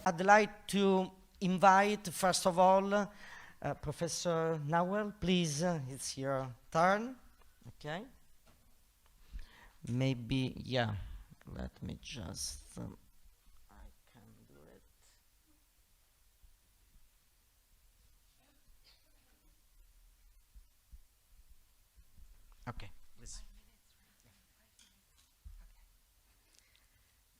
I'd like to invite, first of all, Professor Naouel, please, it's your turn. Okay. Maybe, yeah, let me just, I can do it. Okay, please.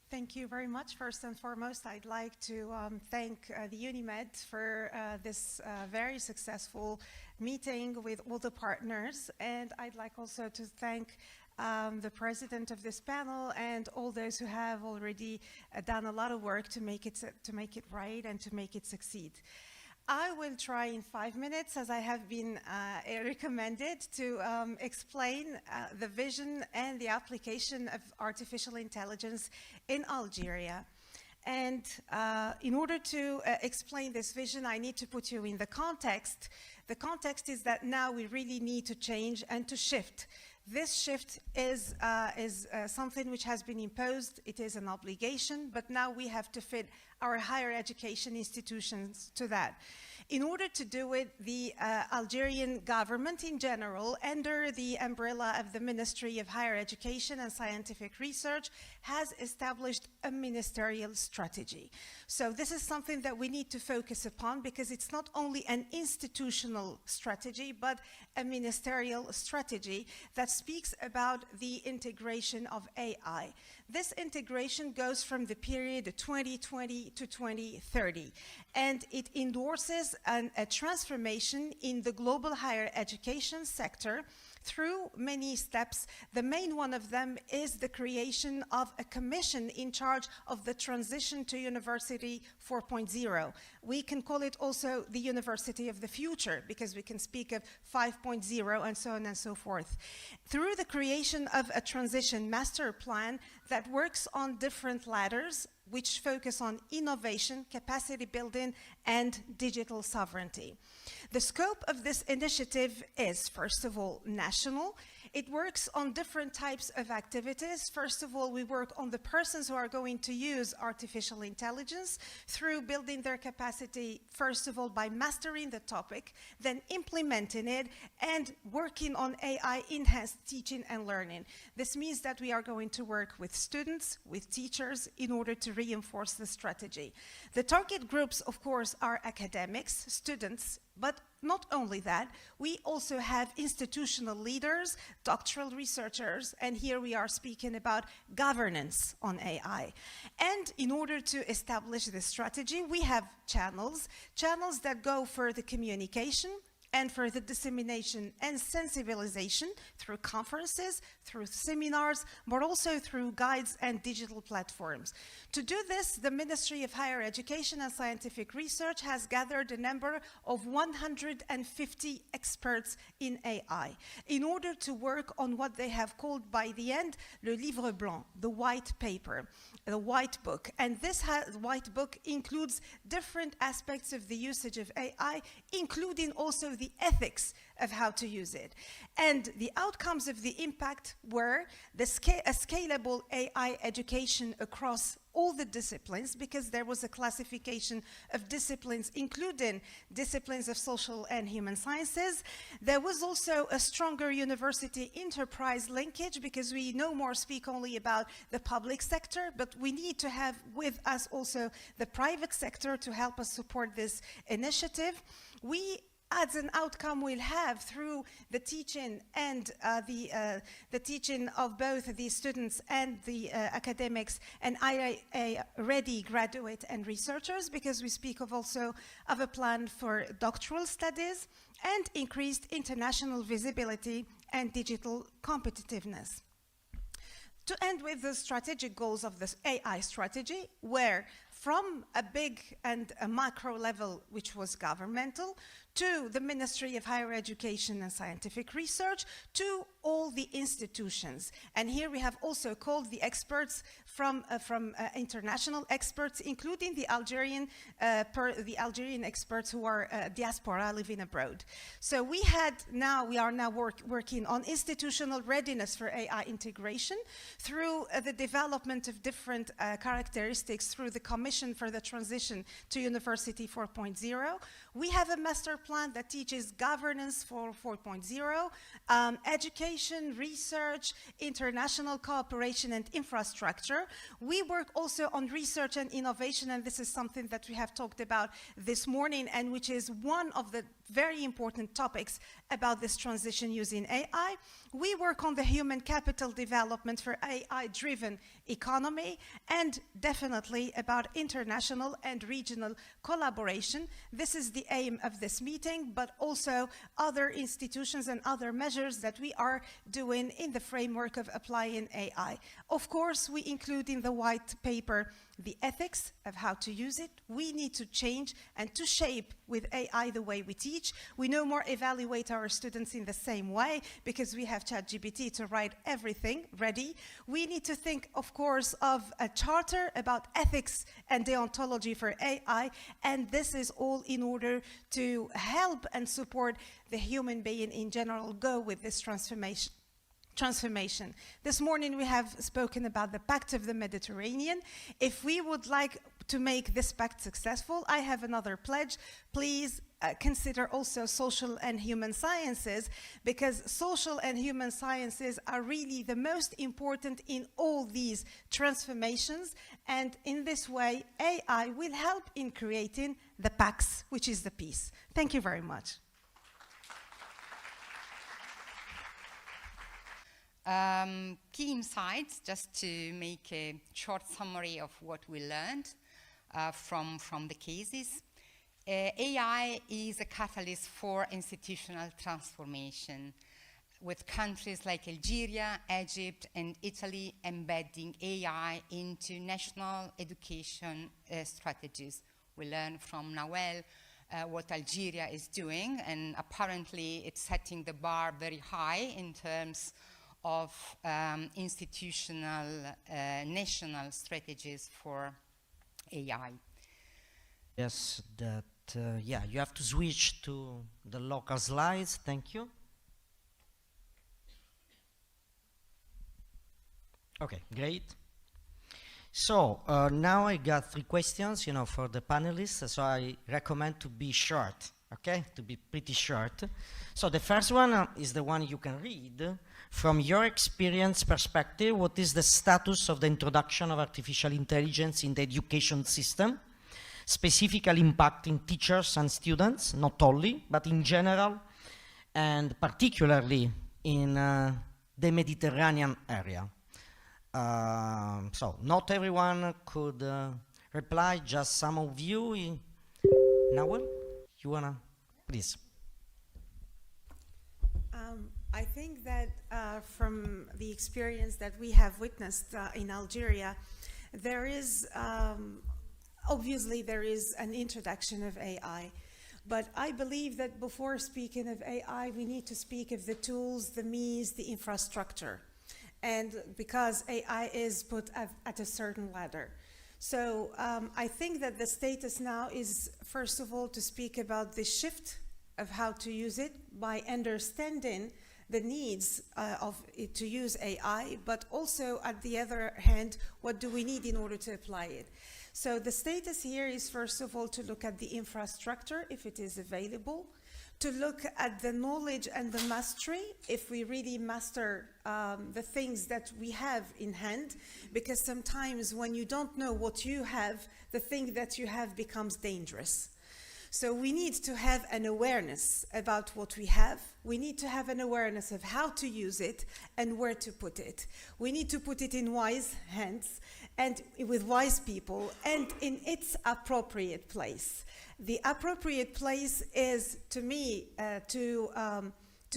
Thank you very much. First and foremost, I'd like to thank the UNIMED for this very successful meeting with all the partners. And I'd like also to thank the president of this panel and all those who have already done a lot of work to make it right and to make it succeed. I will try in 5 minutes, as I have been recommended, to explain the vision and the application of artificial intelligence in Algeria. And in order to explain this vision, I need to put you in the context. The context is that now we really need to change and to shift. This shift is something which has been imposed. It is an obligation, but now we have to fit our higher education institutions to that. In order to do it, the Algerian government in general, under the umbrella of the Ministry of Higher Education and Scientific Research, has established a ministerial strategy. So this is something that we need to focus upon, because it's not only an institutional strategy, but a ministerial strategy that speaks about the integration of AI. This integration goes from the period 2020 to 2030, and it endorses a transformation in the global higher education sector through many steps. The main one of them is the creation of a commission in charge of the transition to University 4.0. We can call it also the University of the Future, because we can speak of 5.0 and so on and so forth. Through the creation of a transition master plan that works on different ladders, which focus on innovation, capacity building, and digital sovereignty. The scope of this initiative is, first of all, national. It works on different types of activities. First of all, we work on the persons who are going to use artificial intelligence through building their capacity, first of all, by mastering the topic, then implementing it, and working on AI-enhanced teaching and learning. This means that we are going to work with students, with teachers, in order to reinforce the strategy. The target groups, of course, are academics, students, but not only that, we also have institutional leaders, doctoral researchers, and here we are speaking about governance on AI. And in order to establish this strategy, we have channels that go for the communication and for the dissemination and sensibilization through conferences, through seminars, but also through guides and digital platforms. To do this, the Ministry of Higher Education and Scientific Research has gathered a number of 150 experts in AI in order to work on what they have called by the end, le livre blanc, the white paper, the white book. And this white book includes different aspects of the usage of AI, including also the ethics of how to use it. And the outcomes of the impact were a scalable AI education across all the disciplines, because there was a classification of disciplines, including disciplines of social and human sciences. There was also a stronger university enterprise linkage, because we no more speak only about the public sector, but we need to have with us also the private sector to help us support this initiative. We, as an outcome, we'll have through the teaching and the teaching of both the students and the academics and IA-ready graduate and researchers, because we speak of also of a plan for doctoral studies and increased international visibility and digital competitiveness. To end with the strategic goals of this AI strategy, where from a big and a macro level, which was governmental, to the Ministry of Higher Education and Scientific Research, to all the institutions. And here we have also called the experts from international experts, including the Algerian experts who are diaspora living abroad. So we are now working on institutional readiness for AI integration through the development of different characteristics through the commitment mission for the transition to University 4.0. We have a master plan that teaches governance for 4.0, education, research, international cooperation and infrastructure. We work also on research and innovation, and this is something that we have talked about this morning, and which is one of the very important topics about this transition using AI. We work on the human capital development for AI-driven economy, and definitely about international and regional collaboration. This is the aim of this meeting, but also other institutions and other measures that we are doing in the framework of applying AI. Of course, we include in the white paper the ethics of how to use it. We need to change and to shape with AI the way we teach. We no more evaluate our students in the same way because we have ChatGPT to write everything ready. We need to think, of course, of a charter about ethics and deontology for AI, and this is all in order to help and support the human being in general go with this transformation. This morning we have spoken about the Pact of the Mediterranean. If we would like to make this pact successful, I have another pledge. Please consider also social and human sciences, because social and human sciences are really the most important in all these transformations, and in this way AI will help in creating the Pax, which is the peace. Thank you very much. Key insights, just to make a short summary of what we learned from the cases. AI is a catalyst for institutional transformation, with countries like Algeria, Egypt, and Italy embedding AI into national education strategies. We learned from Naouel what Algeria is doing, and apparently it's setting the bar very high in terms of institutional national strategies for AI. Yes, that, yeah, you have to switch to the local slides. Thank you. Okay, great. So now I got 3 questions, for the panelists, so I recommend to be short, okay, to be pretty short. So the first one is the one you can read. From your experience perspective, what is the status of the introduction of artificial intelligence in the education system, specifically impacting teachers and students, not only, but in general, and particularly in the Mediterranean area? So not everyone could reply, just some of you. Naouel, you wanna, please? I think that from the experience that we have witnessed in Algeria, there is, obviously there is an introduction of AI, but I believe that before speaking of AI, we need to speak of the tools, the means, the infrastructure, and because AI is put at a certain ladder. So I think that the status now is, first of all, to speak about the shift of how to use it by understanding the needs of it to use AI, but also, at the other hand, what do we need in order to apply it? So the status here is, first of all, to look at the infrastructure, if it is available, to look at the knowledge and the mastery, if we really master the things that we have in hand, because sometimes when you don't know what you have, the thing that you have becomes dangerous. So we need to have an awareness about what we have. We need to have an awareness of how to use it and where to put it. We need to put it in wise hands and with wise people and in its appropriate place. The appropriate place is, to me, to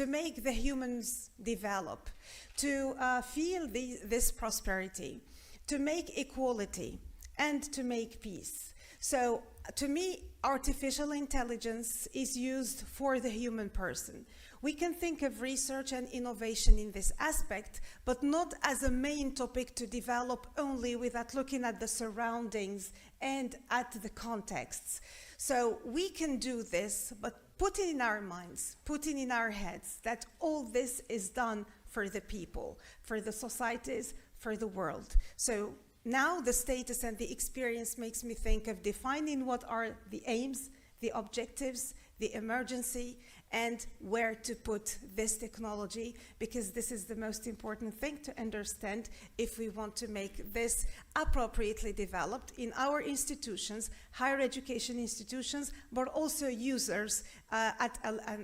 make the humans develop, to feel this prosperity, to make equality, and to make peace. So to me, artificial intelligence is used for the human person. We can think of research and innovation in this aspect, but not as a main topic to develop only without looking at the surroundings and at the contexts. So we can do this, but put it in our minds, put it in our heads that all this is done for the people, for the societies, for the world. So now the status and the experience makes me think of defining what are the aims, the objectives, the emergency, and where to put this technology, because this is the most important thing to understand if we want to make this appropriately developed in our institutions, higher education institutions, but also users at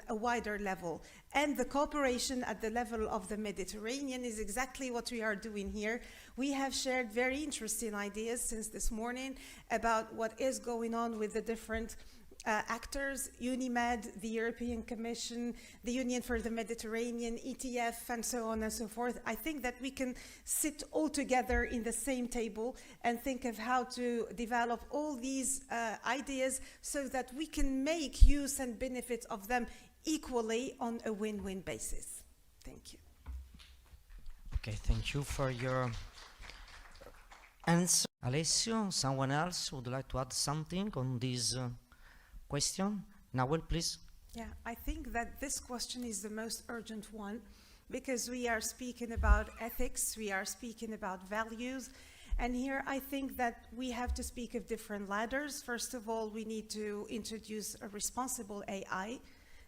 a wider level. And the cooperation at the level of the Mediterranean is exactly what we are doing here. We have shared very interesting ideas since this morning about what is going on with the different actors, UNIMED, the European Commission, the Union for the Mediterranean, ETF, and so on and so forth. I think that we can sit all together in the same table and think of how to develop all these ideas so that we can make use and benefit of them equally on a win-win basis. Thank you. Okay, thank you for your answer. Alessio, someone else would like to add something on this question? Naouel, please. Yeah, I think that this question is the most urgent one because we are speaking about ethics, we are speaking about values, and here I think that we have to speak of different ladders. First of all, we need to introduce a responsible AI.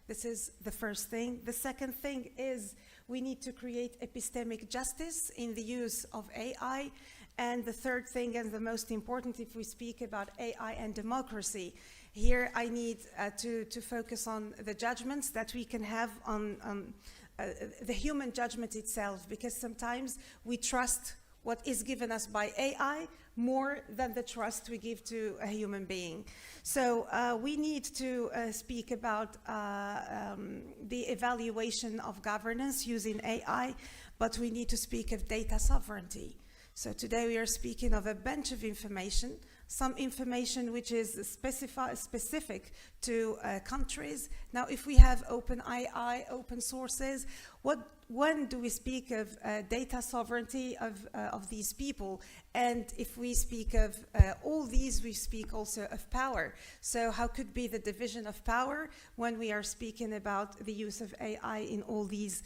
This is the first thing. The second thing is we need to create epistemic justice in the use of AI. And the third thing, and the most important if we speak about AI and democracy, here I need to focus on the judgments that we can have on the human judgment itself, because sometimes we trust what is given us by AI more than the trust we give to a human being. So we need to speak about the evaluation of governance using AI, but we need to speak of data sovereignty. So today we are speaking of a bunch of information, some information which is specific to countries. Now, if we have open AI, open sources, when do we speak of data sovereignty of these people? And if we speak of all these, we speak also of power. So how could be the division of power when we are speaking about the use of AI in all these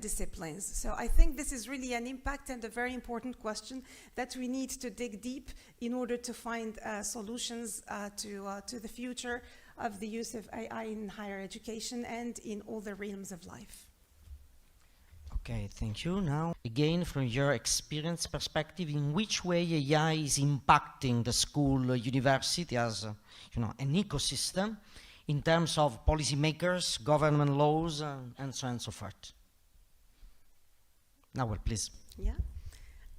disciplines? So I think this is really an impact and a very important question that we need to dig deep in order to find solutions to the future of the use of AI in higher education and in all the realms of life. Okay, thank you. Now, again, from your experience perspective, in which way AI is impacting the school, university as an ecosystem in terms of policymakers, government laws, and so on and so forth? Naouel, please. Yeah.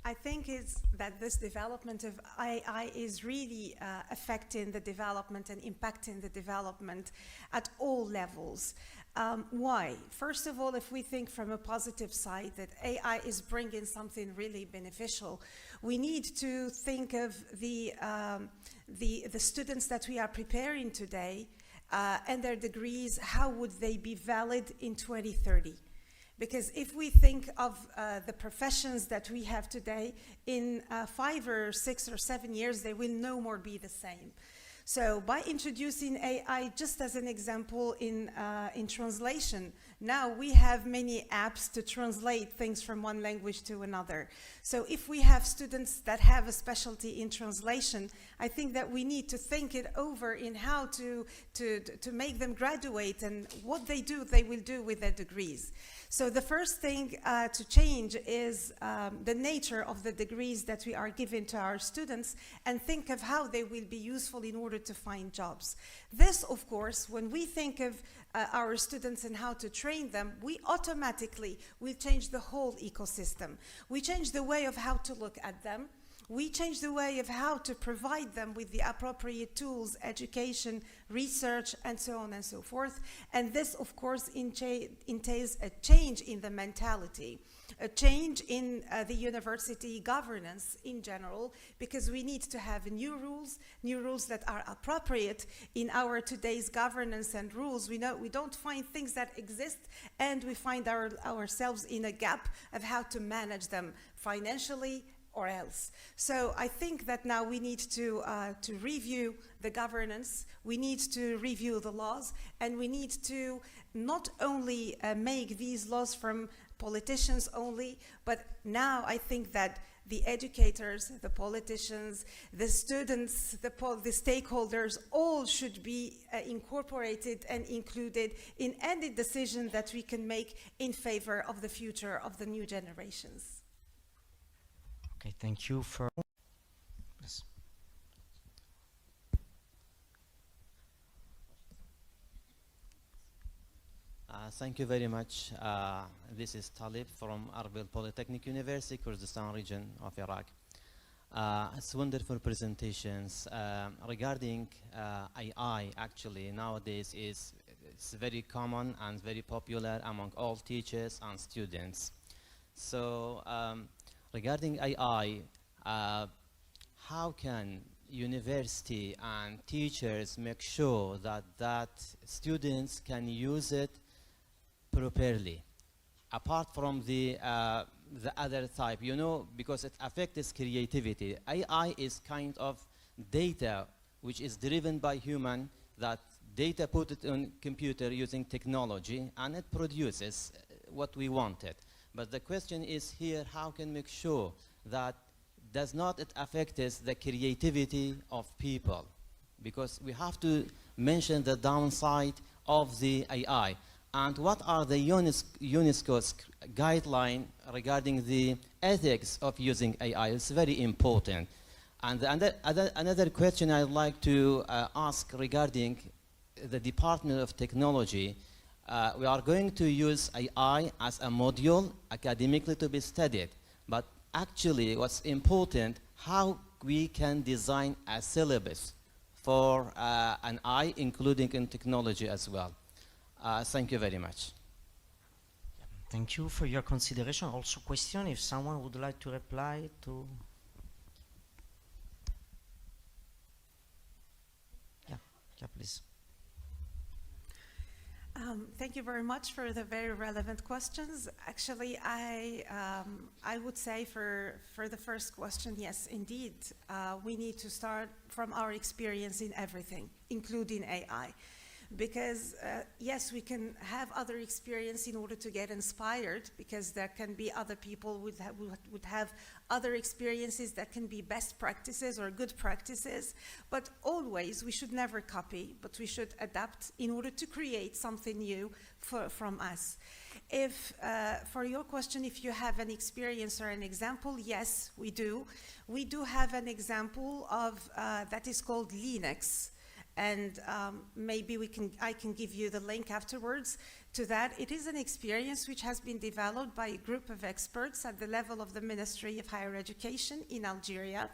I think it's that this development of AI is really affecting the development and impacting the development at all levels. Why? First of all, if we think from a positive side that AI is bringing something really beneficial, we need to think of the students that we are preparing today and their degrees. How would they be valid in 2030? Because if we think of the professions that we have today, in 5 or 6 or 7 years, they will no more be the same. So by introducing AI, just as an example in translation, now we have many apps to translate things from one language to another. So if we have students that have a specialty in translation, I think that we need to think it over in how to make them graduate and what they will do with their degrees. So the first thing to change is the nature of the degrees that we are giving to our students and think of how they will be useful in order to find jobs. This, of course, when we think of our students and how to train them, we automatically will change the whole ecosystem. We change the way of how to look at them. We change the way of how to provide them with the appropriate tools, education, research, and so on and so forth. And this, of course, entails a change in the mentality, a change in the university governance in general, because we need to have new rules that are appropriate in our today's governance and rules. We don't find things that exist, and we find ourselves in a gap of how to manage them financially, or else. So I think that now we need to review the governance, we need to review the laws, and we need to not only make these laws from politicians only, but now I think that the educators, the politicians, the students, the stakeholders, all should be incorporated and included in any decision that we can make in favor of the future of the new generations. Okay, thank you for... Yes. Thank you very much. This is Talib from Arbil Polytechnic University, Kurdistan region of Iraq. It's wonderful presentations regarding AI. Actually, nowadays it's very common and very popular among all teachers and students. So regarding AI, how can university and teachers make sure that students can use it properly, apart from the other type, you know, because it affects creativity. AI is kind of data which is driven by human, that data put it on computer using technology, and it produces what we wanted. But the question is here, how can we make sure that does not it affect the creativity of people? Because we have to mention the downside of the AI. And what are the UNESCO's guidelines regarding the ethics of using AI? It's very important. And another question I'd like to ask regarding the Department of Technology. We are going to use AI as a module academically to be studied. But actually, what's important, how we can design a syllabus for an AI, including in technology as well. Thank you very much. Thank you for your consideration. Also question, if someone would like to reply to... Yeah, please. Thank you very much for the very relevant questions. Actually, I would say for the first question, yes, indeed, we need to start from our experience in everything, including AI. Because yes, we can have other experience in order to get inspired, because there can be other people would have other experiences that can be best practices or good practices, but always we should never copy, but we should adapt in order to create something new from us. If, for your question, if you have an experience or an example, yes, we do. We do have an example of that is called Linux. And maybe I can give you the link afterwards to that. It is an experience which has been developed by a group of experts at the level of the Ministry of Higher Education in Algeria.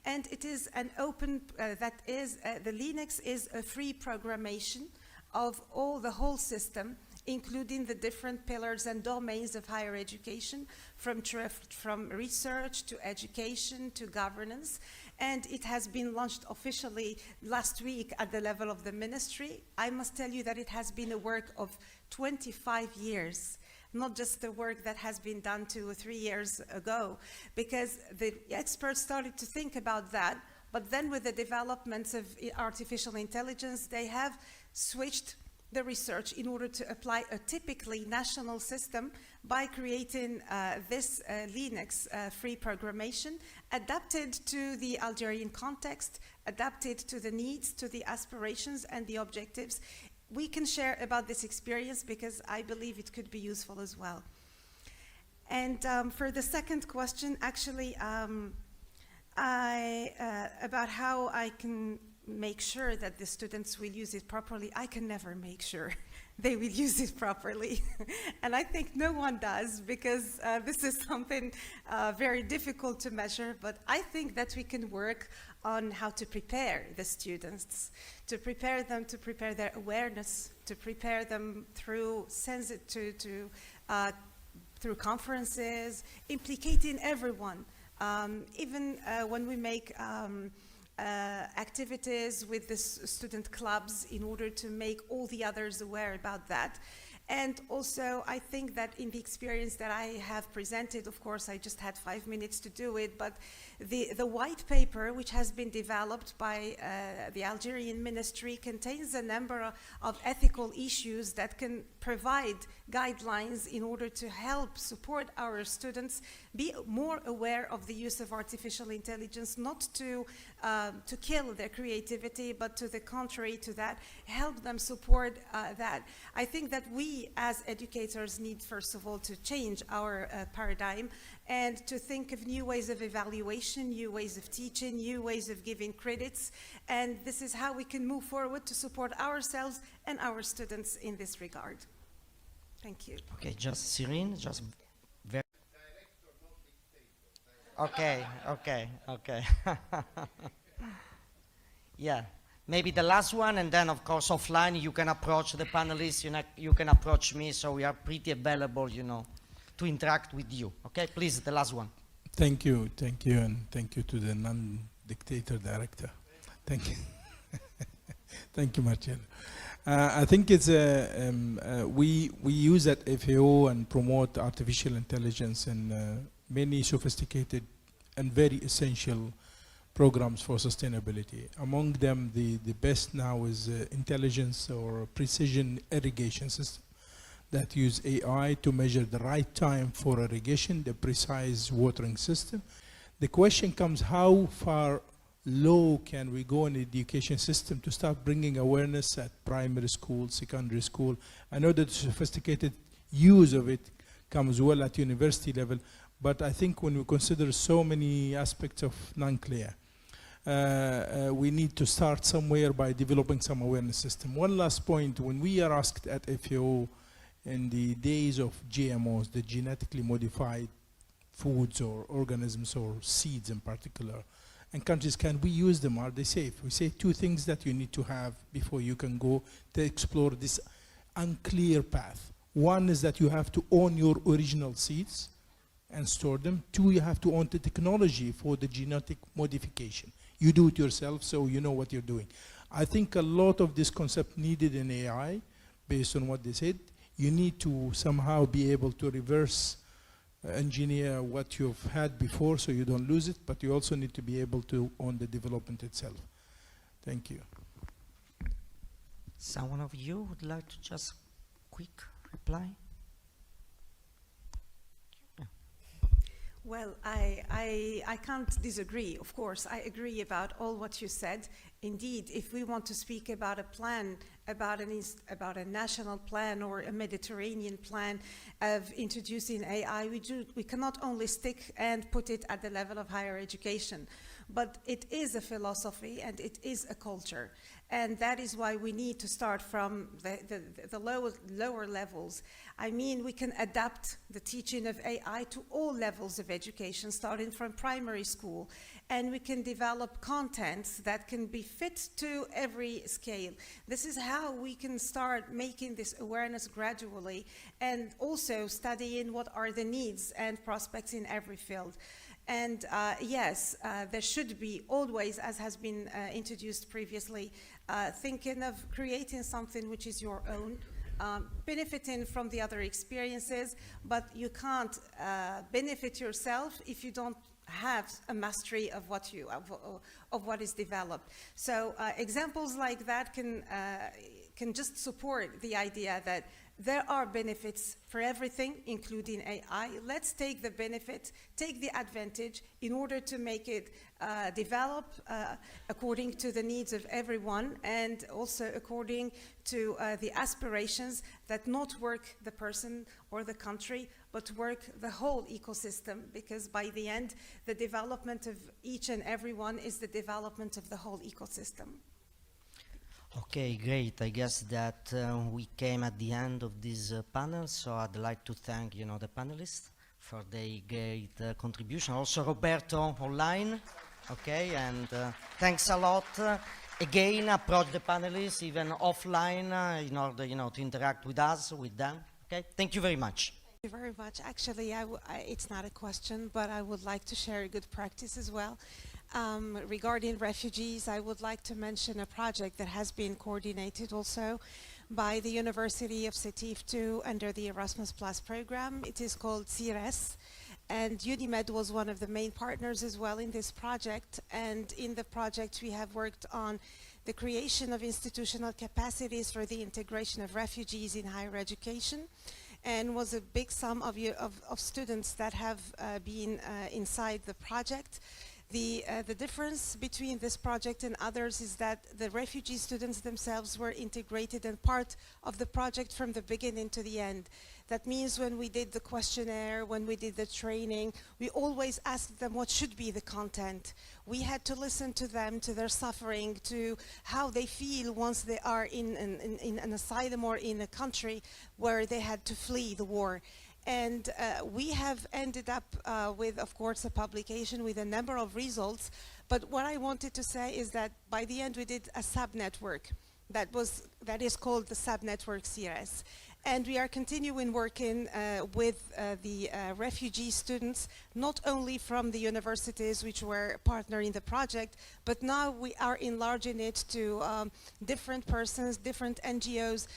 And it is an open, the Linux is a free programmation of the whole system, including the different pillars and domains of higher education, from research to education to governance. And it has been launched officially last week at the level of the ministry. I must tell you that it has been a work of 25 years, not just the work that has been done 2 or 3 years ago, because the experts started to think about that, but then with the developments of artificial intelligence, they have switched the research in order to apply a typically national system by creating this Linux free programmation, adapted to the Algerian context, adapted to the needs, to the aspirations and the objectives. We can share about this experience because I believe it could be useful as well. And for the second question, actually, about how I can make sure that the students will use it properly, I can never make sure they will use it properly. And I think no one does, because this is something very difficult to measure, but I think that we can work on how to prepare the students, to prepare them, to prepare their awareness, to prepare them through through conferences, implicating everyone. Even when we make activities with the student clubs in order to make all the others aware about that. And also, I think that in the experience that I have presented, of course, I just had 5 minutes to do it, but the white paper, which has been developed by the Algerian ministry, contains a number of ethical issues that can provide guidelines in order to help support our students be more aware of the use of artificial intelligence, not to kill their creativity, but to the contrary to that, help them support that. I think that we as educators need, first of all, to change our paradigm and to think of new ways of evaluation, new ways of teaching, new ways of giving credits. And this is how we can move forward to support ourselves and our students in this regard. Thank you. Okay, just Cyrene, just very. Okay, okay, okay. Yeah, maybe the last one, and then of course offline you can approach the panelists, you can approach me, so we are pretty available, to interact with you. Okay, please, the last one. Thank you, and thank you to the non-dictator director. Thank you. Thank you, Marcello. I think it's we use at FAO and promote artificial intelligence in many sophisticated and very essential programs for sustainability. Among them, the best now is intelligence or precision irrigation system that use AI to measure the right time for irrigation, the precise watering system. The question comes, how far low can we go in the education system to start bringing awareness at primary school, secondary school? I know that the sophisticated use of it comes well at university level, but I think when we consider so many aspects of non-clear, we need to start somewhere by developing some awareness system. One last point, when we are asked at FAO in the days of GMOs, the genetically modified foods or organisms or seeds in particular, and countries, can we use them? Are they safe? We say two things that you need to have before you can go to explore this unclear path. One is that you have to own your original seeds and store them. Two, you have to own the technology for the genetic modification. You do it yourself, so you know what you're doing. I think a lot of this concept needed in AI, based on what they said. You need to somehow be able to reverse engineer what you've had before so you don't lose it, but you also need to be able to own the development itself. Thank you. Someone of you would like to just quick reply? Well, I can't disagree, of course. I agree about all what you said. Indeed, if we want to speak about a plan, about a national plan or a Mediterranean plan of introducing AI, we cannot only stick and put it at the level of higher education, but it is a philosophy and it is a culture. And that is why we need to start from the lower levels. I mean, we can adapt the teaching of AI to all levels of education, starting from primary school. And we can develop contents that can be fit to every scale. This is how we can start making this awareness gradually, and also studying what are the needs and prospects in every field. And yes, there should be always, as has been introduced previously, thinking of creating something which is your own, benefiting from the other experiences, but you can't benefit yourself if you don't have a mastery of what is developed. So examples like that can just support the idea that there are benefits for everything, including AI. Let's take the benefit, take the advantage in order to make it develop according to the needs of everyone, and also according to the aspirations that not work the person or the country, but work the whole ecosystem, because by the end, the development of each and everyone is the development of the whole ecosystem. Okay, great. I guess that we came at the end of this panel, so I'd like to thank, the panelists for their great contribution. Also Roberto online, okay, and thanks a lot. Again, approach the panelists even offline in order, to interact with us, with them. Okay, thank you very much. Thank you very much. Actually, it's not a question, but I would like to share a good practice as well. Regarding refugees, I would like to mention a project that has been coordinated also by the University of Sétif II under the Erasmus Plus program. It is called CIRES, and UNIMED was one of the main partners as well in this project. And in the project, we have worked on the creation of institutional capacities for the integration of refugees in higher education. and was a big sum of students that have been inside the project. The difference between this project and others is that the refugee students themselves were integrated and part of the project from the beginning to the end. That means when we did the questionnaire, when we did the training, we always asked them what should be the content. We had to listen to them, to their suffering, to how they feel once they are in an asylum or in a country where they had to flee the war. And we have ended up with, of course, a publication with a number of results. But what I wanted to say is that by the end we did a sub-network that is called the sub-network CRS. And we are continuing working with the refugee students, not only from the universities which were partner in the project, but now we are enlarging it to different persons, different NGOs,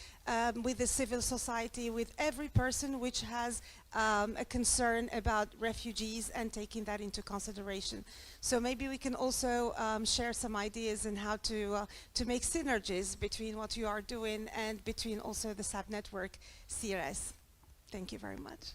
with the civil society, with every person which has a concern about refugees and taking that into consideration. So maybe we can also share some ideas on how to make synergies between what you are doing and between also the sub-network CRS. Thank you very much.